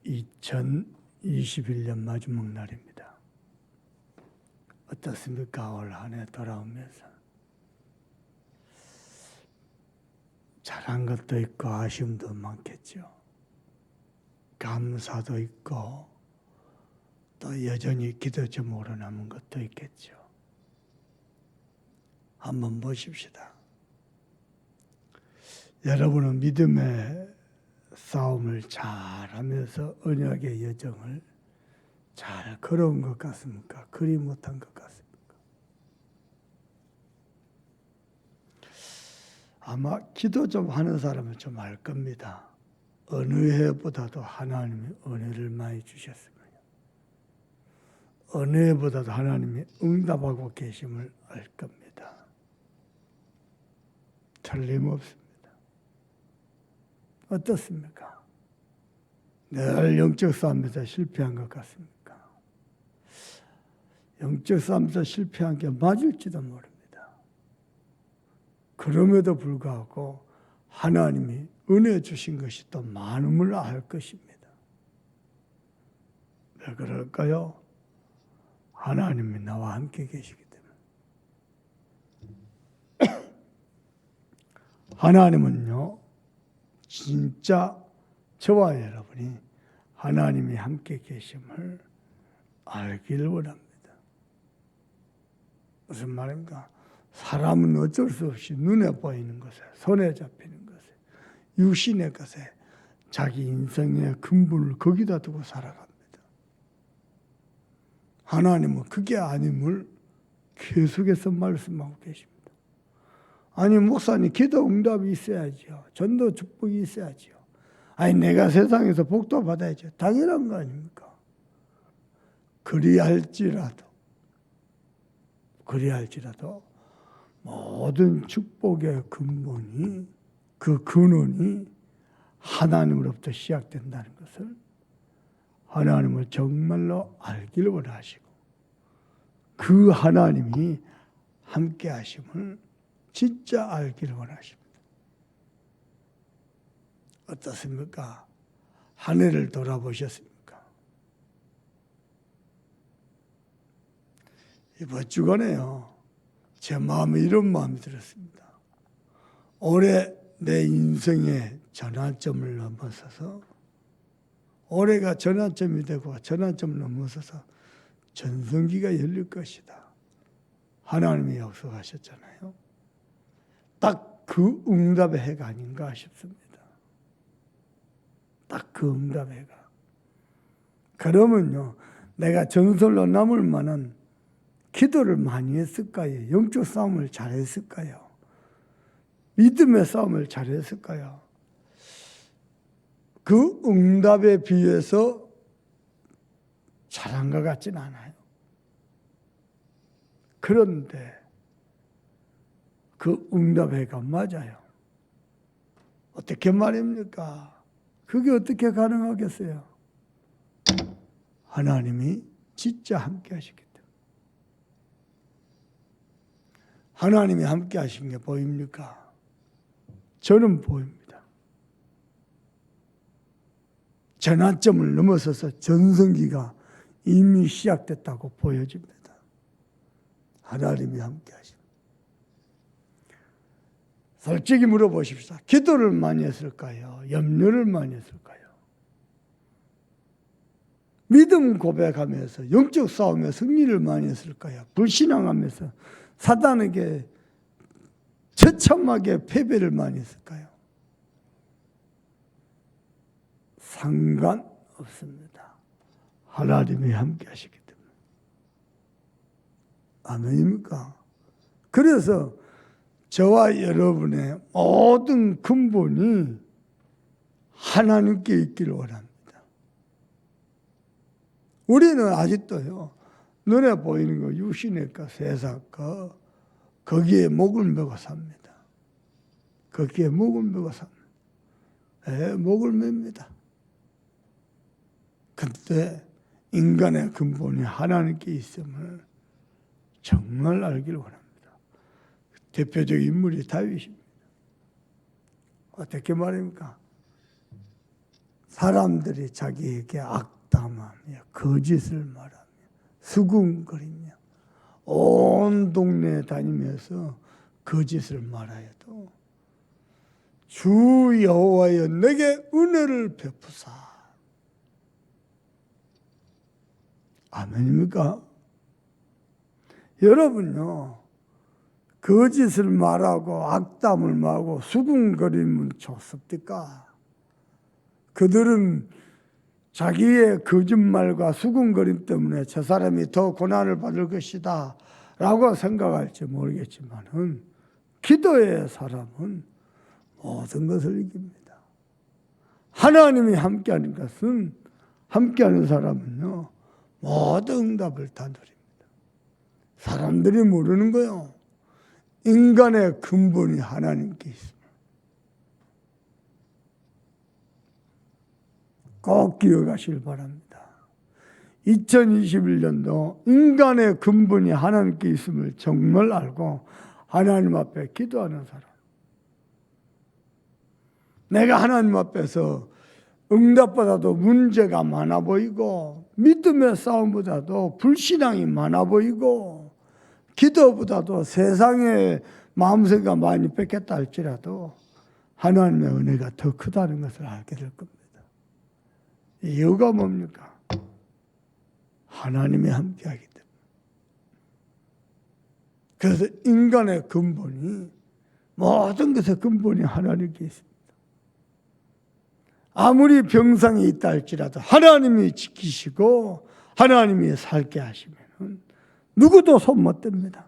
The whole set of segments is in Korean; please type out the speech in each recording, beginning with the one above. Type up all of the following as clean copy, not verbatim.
2021년 마지막 날입니다. 어떻습니까? 올 한 해 돌아오면서 잘한 것도 있고 아쉬움도 많겠죠. 감사도 있고 또 여전히 기도 제목으로 남은 것도 있겠죠. 한번 보십시다. 여러분은 믿음의 싸움을 잘하면서 언약의 여정을 잘 걸어온 것 같습니까? 그리 못한 것 같습니까? 아마 기도 좀 하는 사람은 좀 알 겁니다. 어느 해보다도 하나님이 은혜를 많이 주셨습니다. 어느 해보다도 하나님이 응답하고 계심을 알 겁니다. 틀림없습니다. 어떻습니까? 늘 영적 싸움에서 실패한 것 같습니까? 영적 싸움에서 실패한 게 맞을지도 모릅니다. 그럼에도 불구하고 하나님이 은혜 주신 것이 또 많음을 알 것입니다. 왜 그럴까요? 하나님이 나와 함께 계시기 때문에. 하나님은요, 진짜 저와 여러분이 하나님이 함께 계심을 알기를 원합니다. 무슨 말입니까? 사람은 어쩔 수 없이 눈에 보이는 것에, 손에 잡히는 것에, 육신의 것에 자기 인생의 근본을 거기다 두고 살아갑니다. 하나님은 그게 아님을 계속해서 말씀하고 계십니다. 아니 목사님 기도 응답이 있어야죠. 전도 축복이 있어야죠. 아니 내가 세상에서 복도 받아야죠. 당연한 거 아닙니까? 그리할지라도 모든 축복의 근본이 그 근원이 하나님으로부터 시작된다는 것을 하나님을 정말로 알기를 원하시고 그 하나님이 함께 하심을 진짜 알기를 원하십니다. 어떻습니까? 한 해를 돌아보셨습니까? 이번 주간에요. 제 마음에 이런 마음이 들었습니다. 올해 내 인생의 전환점을 넘어서서 올해가 전환점이 되고 전환점을 넘어서서 전성기가 열릴 것이다. 하나님이 약속하셨잖아요. 딱 그 응답의 해가 아닌가 싶습니다. 딱 그 응답의 해가. 그러면요, 내가 전설로 남을 만한 기도를 많이 했을까요? 영적 싸움을 잘했을까요? 믿음의 싸움을 잘했을까요? 그 응답에 비해서 잘한 것 같지는 않아요. 그런데 그 응답회가 맞아요. 어떻게 말입니까? 그게 어떻게 가능하겠어요? 하나님이 진짜 함께 하시기 때문에. 하나님이 함께 하신 게 보입니까? 저는 보입니다. 전환점을 넘어서서 전성기가 이미 시작됐다고 보여집니다. 하나님이 함께 하십니다. 솔직히 물어보십시다. 기도를 많이 했을까요? 염려를 많이 했을까요? 믿음 고백하면서 영적 싸움에 승리를 많이 했을까요? 불신앙하면서 사단에게 처참하게 패배를 많이 했을까요? 상관없습니다. 하나님이 함께 하시기 때문에. 아멘입니까? 그래서 저와 여러분의 모든 근본이 하나님께 있기를 원합니다. 우리는 아직도요, 눈에 보이는 거, 육신의 거, 세상 거, 거기에 목을 메고 삽니다. 거기에 목을 메고 삽니다. 목을 맵니다. 그때 인간의 근본이 하나님께 있음을 정말 알기를 원합니다. 대표적인 인물이 다윗입니다. 어떻게 말입니까? 사람들이 자기에게 악담하며 거짓을 말하며 수군거리며 온 동네에 다니면서 거짓을 말하여도 주 여호와여 내게 은혜를 베푸사. 아멘입니까? 여러분요, 거짓을 말하고 악담을 말하고 수군거리면 좋습니까? 그들은 자기의 거짓말과 수군거림 때문에 저 사람이 더 고난을 받을 것이다 라고 생각할지 모르겠지만은 기도의 사람은 모든 것을 이깁니다. 하나님이 함께하는 것은, 함께하는 사람은요 모든 응답을 다 누립니다. 사람들이 모르는 거요, 인간의 근본이 하나님께 있습니다. 꼭 기억하시길 바랍니다. 2021년도 인간의 근본이 하나님께 있음을 정말 알고 하나님 앞에 기도하는 사람. 내가 하나님 앞에서 응답보다도 문제가 많아 보이고 믿음의 싸움보다도 불신앙이 많아 보이고 기도보다도 세상의 마음새가 많이 뺏겼다 할지라도 하나님의 은혜가 더 크다는 것을 알게 될 겁니다. 이유가 뭡니까? 하나님이 함께하기 때문에. 그래서 인간의 근본이, 모든 것의 근본이 하나님께 있습니다. 아무리 병상이 있다 할지라도 하나님이 지키시고 하나님이 살게 하시면 누구도 손 못 댑니다.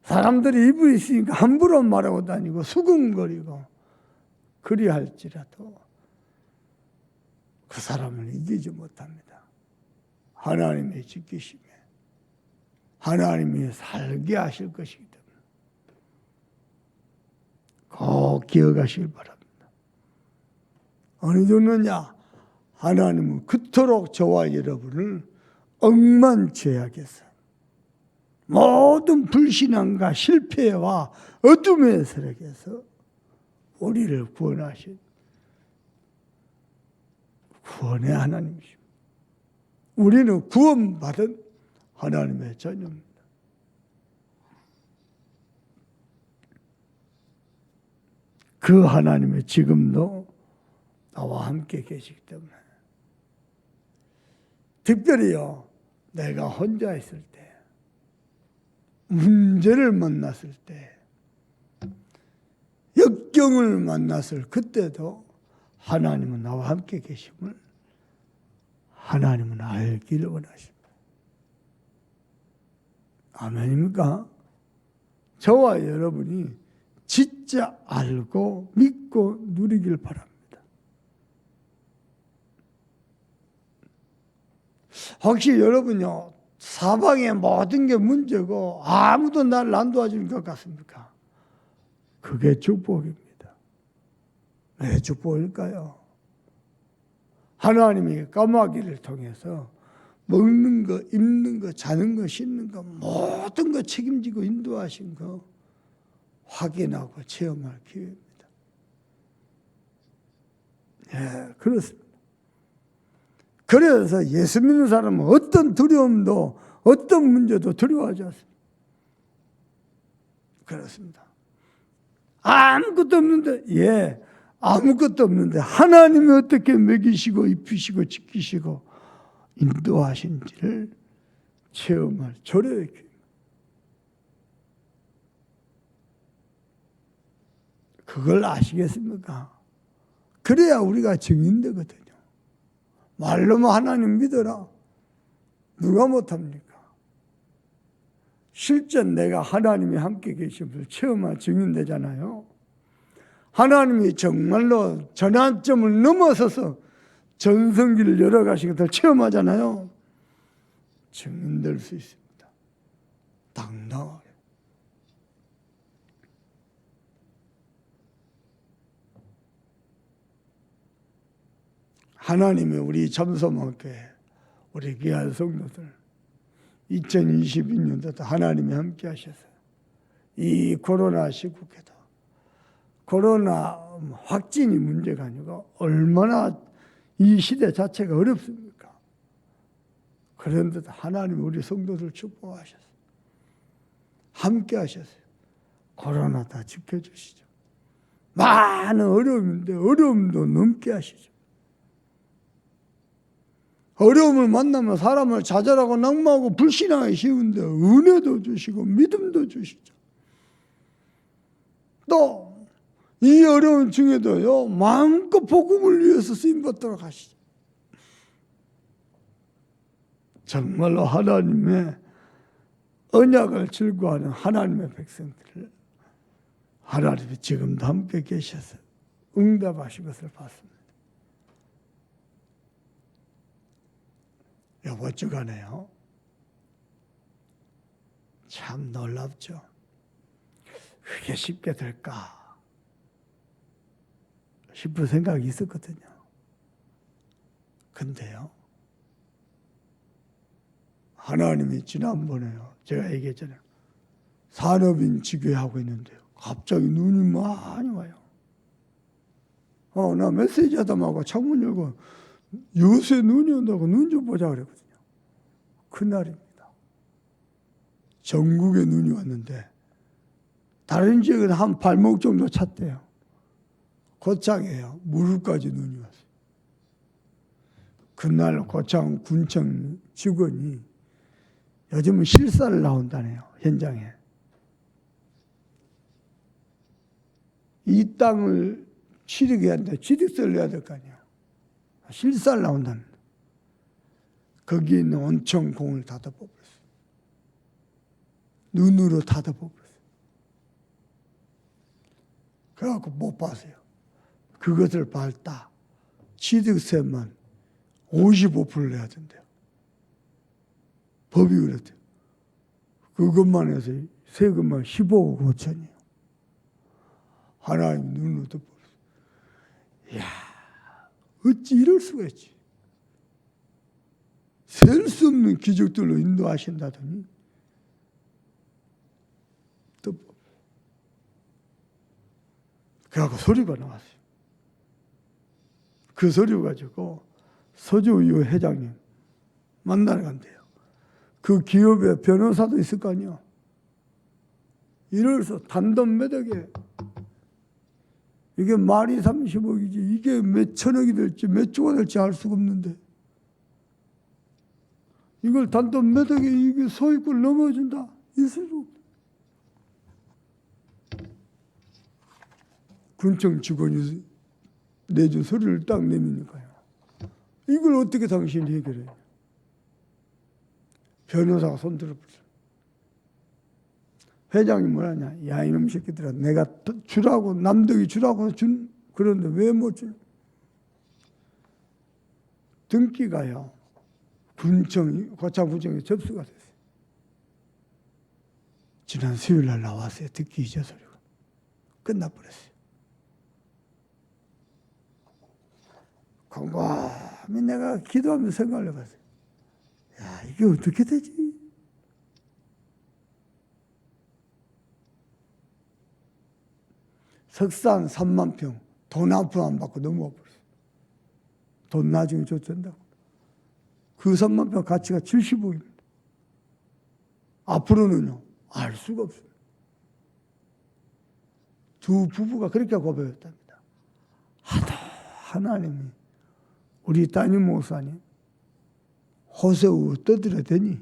사람들이 입이 있으니까 함부로 말하고 다니고 수근거리고 그리할지라도 그 사람을 이기지 못합니다. 하나님이 지키시며 하나님이 살게 하실 것이기 때문에 꼭 기억하시길 바랍니다. 어느 정도냐? 하나님은 그토록 저와 여러분을 억만죄악에서 모든 불신앙과 실패와 어둠의 세력에서 우리를 구원하신 구원의 하나님이십니다. 우리는 구원받은 하나님의 자녀입니다. 그 하나님이 지금도 나와 함께 계시기 때문에 특별히요, 내가 혼자 있을 때, 문제를 만났을 때, 역경을 만났을 그때도 하나님은 나와 함께 계심을 하나님은 알기를 원하십니다. 아멘입니까? 저와 여러분이 진짜 알고 믿고 누리길 바랍니다. 혹시 여러분요, 사방에 모든 게 문제고 아무도 나를 안 도와주는 것 같습니까? 그게 축복입니다. 왜 축복일까요? 하나님이 까마귀를 통해서 먹는 거, 입는 거, 자는 거, 씻는 거 모든 거 책임지고 인도하신 거 확인하고 체험할 기회입니다. 예, 그렇습니다. 그래서 예수 믿는 사람은 어떤 두려움도 어떤 문제도 두려워하지 않습니다. 그렇습니다. 아무것도 없는데, 예, 아무것도 없는데 하나님이 어떻게 먹이시고 입히시고 지키시고 인도하신지를 체험할 절호의 기회입니다. 그걸 아시겠습니까? 그래야 우리가 증인되거든요. 말로만 하나님 믿어라. 누가 못합니까? 실제 내가 하나님이 함께 계심을 체험한 증인되잖아요. 하나님이 정말로 전환점을 넘어서서 전성기를 열어가신 것을 체험하잖아요. 증인될 수 있습니다. 당당하게. 하나님이 우리 잠소만교회, 우리 귀한 성도들 2022년도도 하나님이 함께 하셔서 이 코로나 시국에도 코로나 확진이 문제가 아니고 얼마나 이 시대 자체가 어렵습니까? 그런데도 하나님 우리 성도들 축복하셨어요. 함께 하셨어요. 코로나 다 지켜주시죠. 많은 어려움인데 어려움도 넘게 하시죠. 어려움을 만나면 사람을 좌절하고 낙마하고 불신하기 쉬운데 은혜도 주시고 믿음도 주시죠. 또 이 어려움 중에도요, 마음껏 복음을 위해서 쓰임받도록 하시죠. 정말로 하나님의 언약을 즐거워하는 하나님의 백성들을 하나님이 지금도 함께 계셔서 응답하신 것을 봤습니다. 이번 주간에요, 참 놀랍죠. 그게 쉽게 될까 싶은 생각이 있었거든요. 근데요, 하나님이 지난번에요, 제가 얘기했잖아요. 산업인 지교하고 있는데요, 갑자기 눈이 많이 와요. 나 메시지 하다마고 창문 열고 요새 눈이 온다고 눈 좀 보자 그랬거든요. 그날입니다. 전국에 눈이 왔는데 다른 지역은 한 발목 정도 찼대요. 고창에요, 무릎까지 눈이 왔어요. 그날 고창 군청 직원이 요즘은 실사를 나온다네요, 현장에. 이 땅을 취득해야 하는데 취득서를 내야 될 거 아니에요. 실사를 나온다는. 거기에 있는 온천 공을 닫아버렸어요. 눈으로 닫아버렸어요. 그래갖고 못 봤어요. 그것을 밟다 취득세만 55% 내야 된대요. 법이 그랬대요. 그것만 해서 세금만 15억 5천이에요. 하나님 눈으로 덮어버렸어요. 이야, 어찌 이럴 수가 있지. 셀 수 없는 기적들로 인도하신다더니 덮어버렸어요. 그래갖고 소리가 나왔어요. 그 소리 가지고 서주유 회장님 만나러 간대요. 그 기업에 변호사도 있을 거 아니야. 이래서 단돈 몇 억에, 이게 말이 30억이지 이게 몇 천억이 될지 몇 조가 될지 알 수가 없는데 이걸 단돈 몇 억에 이게 소유권 넘어준다? 있을 수 없다. 군청 직원이 내준 소리를 딱 내미니까요. 이걸 어떻게 당신이 해결해? 변호사가 손들어버려. 회장이 뭐라냐? 야, 이놈 새끼들아, 내가 주라고, 남덕이 주라고 준, 그런데 왜 못 주? 등기가요, 고창군청에 접수가 됐어요. 지난 수요일 날 나왔어요. 등기 이자 서류가. 끝나버렸어요. 곰곰이 내가 기도하면서 생각을 해봤어요. 야, 이게 어떻게 되지? 석산 3만 평, 돈 한 푼 안 받고 넘어와 버렸어요. 돈 나중에 줘도 된다고. 그 3만 평 가치가 70억입니다. 앞으로는요, 알 수가 없어요. 두 부부가 그렇게 고백했답니다. 하도 하나님이 우리 담임 목사님 호세우 떠들어대니,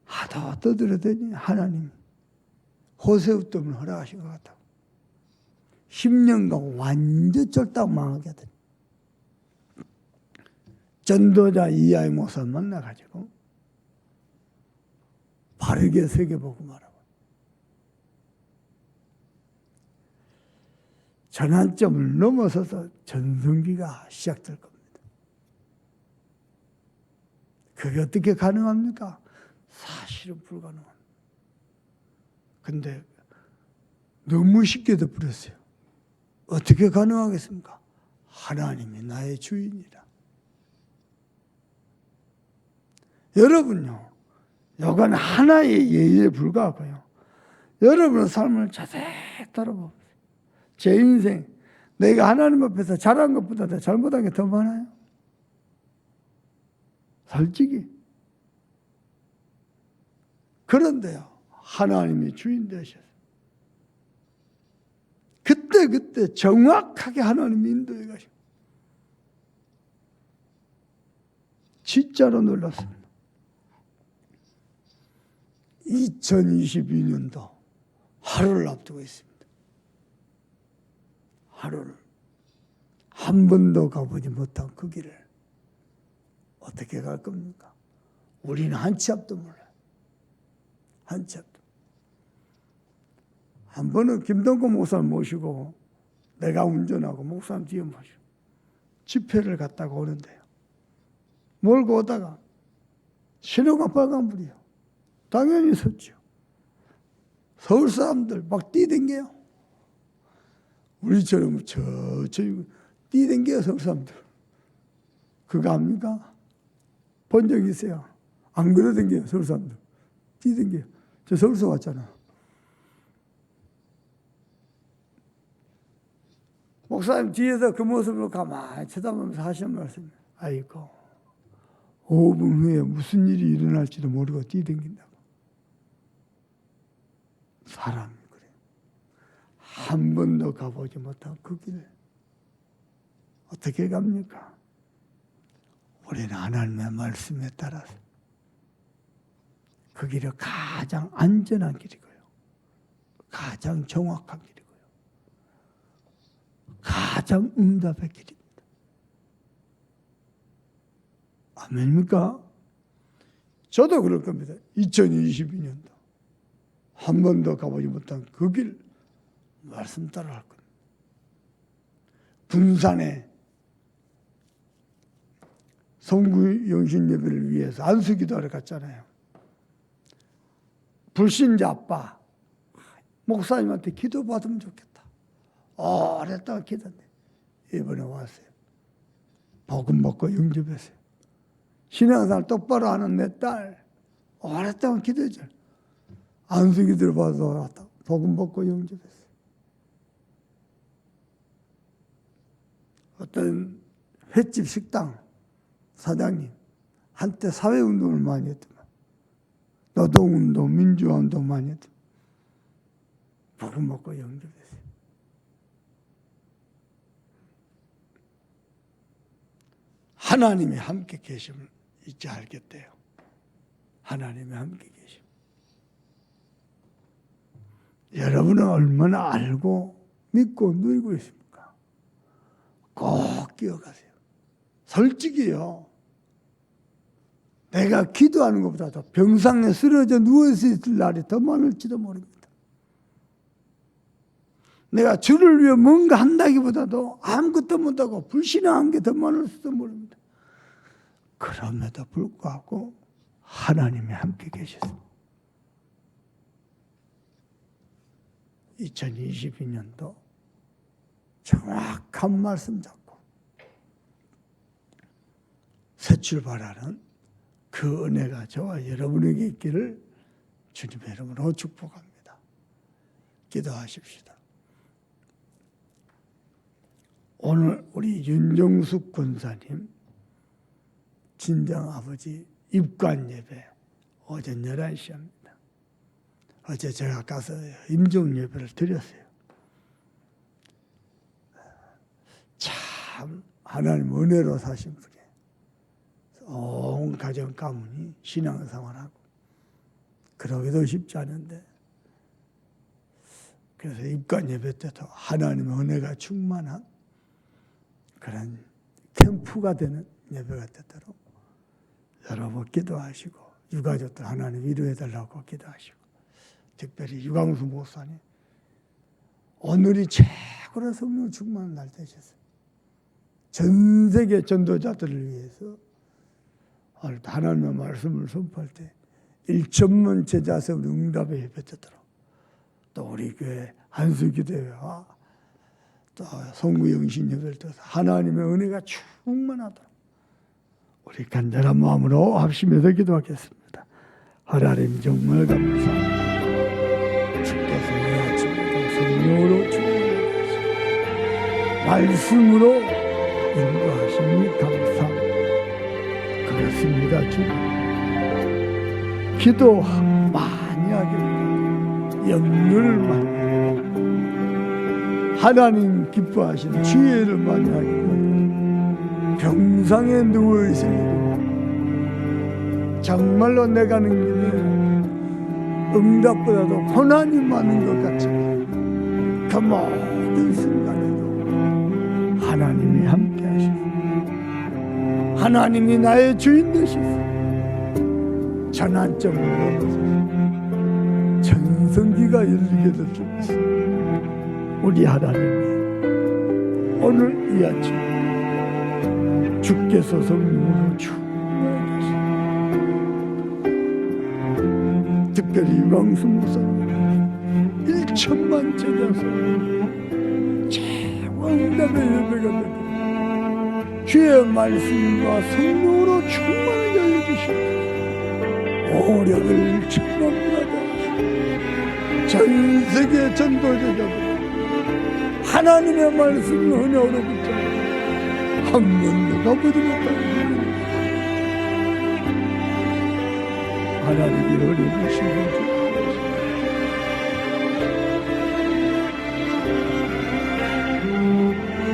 하도 떠들어대니 하나님 호세우 때문에 허락하신 것 같다고. 10년간 완전 쫄딱 망하게 하더니 전도자 이하의 목사 만나가지고 바르게 새겨보고 말하고 전환점을 넘어서서 전성기가 시작될 겁니다. 그게 어떻게 가능합니까? 사실은 불가능합니다. 근데 너무 쉽게 덮어버렸어요. 어떻게 가능하겠습니까? 하나님이 나의 주인이라. 여러분요, 이건 하나의 예의에 불과하고요. 여러분의 삶을 자세히 돌아보세요. 제 인생, 내가 하나님 앞에서 잘한 것보다 더 잘못한 게 더 많아요. 솔직히. 그런데요, 하나님이 주인 되셔서 그때 정확하게 하나님이 인도해 가시고 진짜로 놀랐습니다. 2022년도 하루를 앞두고 있습니다. 하루를 한 번도 가보지 못한 그 길을 어떻게 갈 겁니까? 우리는 한 치 앞도 몰라요. 한 치 앞도. 한 번은 김동건 목사님 모시고 내가 운전하고 목사님 뒤에 모시고 집회를 갔다가 오는데요. 몰고 오다가 신호가 빨간불이요. 당연히 섰죠. 서울 사람들 막 뛰댕겨요. 우리처럼 천천히 뛰댕겨요, 서울 사람들. 그거 압니까? 본 적 있어요? 안 그러댕겨요, 서울 사람들. 뛰댕겨요. 저 서울서 왔잖아. 목사님 뒤에서 그 모습을 가만히 쳐다보면서 하시는 말씀. 아이고, 5분 후에 무슨 일이 일어날지도 모르고 뛰댕긴다고. 사람이 그래요. 한 번도 가보지 못한 그 길을 어떻게 갑니까? 우리는 하나님의 말씀에 따라서 그 길이 가장 안전한 길이고요. 가장 정확한 길이고요. 가장 응답의 길입니다. 아멘입니까? 저도 그럴 겁니다. 2022년도 한 번도 가보지 못한 그 길 말씀 따라 할 겁니다. 분산에 성구영신 예배를 위해서 안수기도하러 갔잖아요. 불신자 아빠 목사님한테 기도받으면 좋겠다. 오랫동안 기도했는데 이번에 왔어요. 복음 먹고 영접했어요. 신앙생활 똑바로 하는 내 딸 오랫동안 기도했잖아요. 안수기도를 받아서 왔다. 복음 먹고 영접했어요. 어떤 횟집 식당 사장님 한때 사회운동을 많이 했더만 노동운동, 민주화운동 많이 했더만 복음 먹고 영접했어요. 하나님이 함께 계심을 이제 알겠대요. 하나님이 함께 계심. 여러분은 얼마나 알고 믿고 누리고 있습니까? 꼭 기억하세요. 솔직히요. 내가 기도하는 것보다도 병상에 쓰러져 누워있을 날이 더 많을지도 모릅니다. 내가 주를 위해 뭔가 한다기보다도 아무것도 못하고 불신앙한 게 더 많을지도 모릅니다. 그럼에도 불구하고 하나님이 함께 계셨습니다. 2022년도 정확한 말씀 잡고 새 출발하는 그 은혜가 저와 여러분에게 있기를 주님의 이름으로 축복합니다. 기도하십시다. 오늘 우리 윤정숙 권사님 친정아버지 입관 예배 오전 11시 합니다. 어제 제가 가서 임종 예배를 드렸어요. 참 하나님 은혜로 사신 분이에요. 온 가정 가문이 신앙생활하고 그러기도 쉽지 않은데 그래서 입관 예배 때도 하나님의 은혜가 충만한 그런 캠프가 되는 예배가 되도록 여러분 기도하시고 유가족들 하나님 위로해달라고 기도하시고 특별히 유광수 목사님 오늘이 최고로 성령 충만한 날 되셨어요. 전 세계 전도자들을 위해서 하나님의 말씀을 선포할 때 1천만 제자 세우는 응답의 예배 되도록 또 우리 교회 한수기도회와 또 성구영신 예배를 통해서 하나님의 은혜가 충만하도록 우리 간절한 마음으로 합심해서 기도하겠습니다. 하나님 정말 감사합니다. 주께서 이 아침에도 성령으로 충만하게 하시고 말씀으로 인도하시니 감사. 그렇습니다. 주님. 기도 많이 하겠다. 염려를 많이 하나님 기뻐하시는 주의를 많이 하겠다. 병상에 누워있을 일입니다. 정말로 내가 가는 길에 응답보다도 고난이 많은 것 같지만 그 모든 순간에도 하나님이 함께 하시고 하나님이 나의 주인 되시고 전환점을 넘어서 전성기가 열리게 될 줄 믿습니다. 우리 하나님이 오늘 이 아침 주께서 성령으로 충만하게 하시고 특별히 유광수 목사님 1천만 제자서 최고응답의 예배가 되고 주의 말씀과 성령으로 충만하게 해주시고 오력을 충만하게 하시고 전 세계 전도제자들 하나님의 말씀을 은혜로 붙잡고 한 번도 가보지 못하는 하나님이 은혜 주시고